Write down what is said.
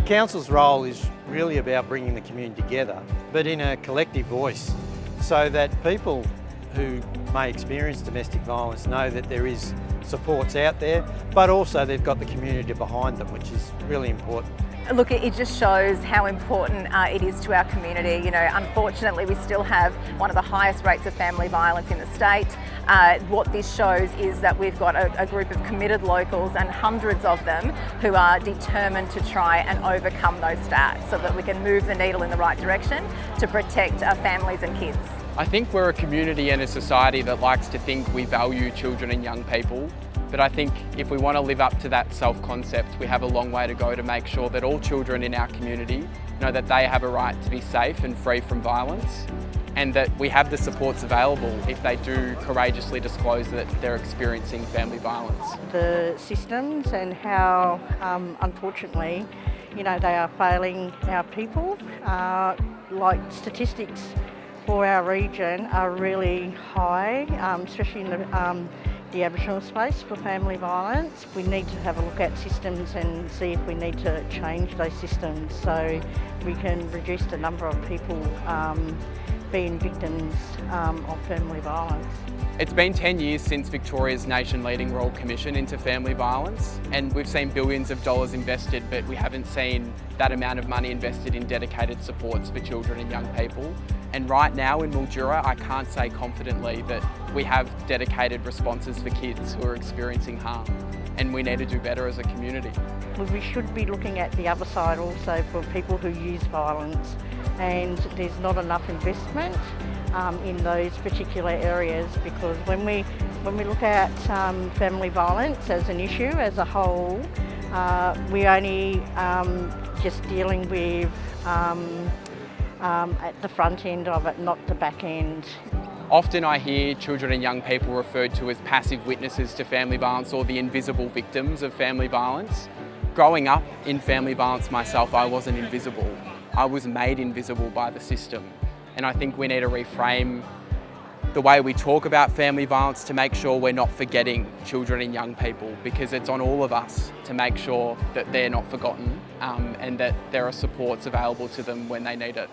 Council's role is really about bringing the community together, but in a collective voice, so that people who may experience domestic violence know that there is supports out there, but also they've got the community behind them, which is really important. Look, it just shows how important it is to our community. You know, unfortunately, we still have one of the highest rates of family violence in the state. What this shows is that we've got a group of committed locals, and hundreds of them, who are determined to try and overcome those stats so that we can move the needle in the right direction to protect our families and kids. I think we're a community and a society that likes to think we value children and young people. But I think if we want to live up to that self-concept, we have a long way to go to make sure that all children in our community know that they have a right to be safe and free from violence, and that we have the supports available if they do courageously disclose that they're experiencing family violence. The systems and how, unfortunately, they are failing our people. Like statistics for our region are really high, especially in the Aboriginal space for family violence. We need to have a look at systems and see if we need to change those systems so we can reduce the number of people being victims of family violence. It's been 10 years since Victoria's nation-leading Royal Commission into family violence, and we've seen billions of dollars invested, but we haven't seen that amount of money invested in dedicated supports for children and young people. And right now in Mildura, I can't say confidently that we have dedicated responses for kids who are experiencing harm, and we need to do better as a community. We should be looking at the other side also for people who use violence, and there's not enough investment in those particular areas, because when we look at family violence as an issue as a whole, we only just dealing with at the front end of it, not the back end. Often I hear children and young people referred to as passive witnesses to family violence, or the invisible victims of family violence. Growing up in family violence myself, I wasn't invisible. I was made invisible by the system. And I think we need to reframe the way we talk about family violence to make sure we're not forgetting children and young people, because it's on all of us to make sure that they're not forgotten and that there are supports available to them when they need it.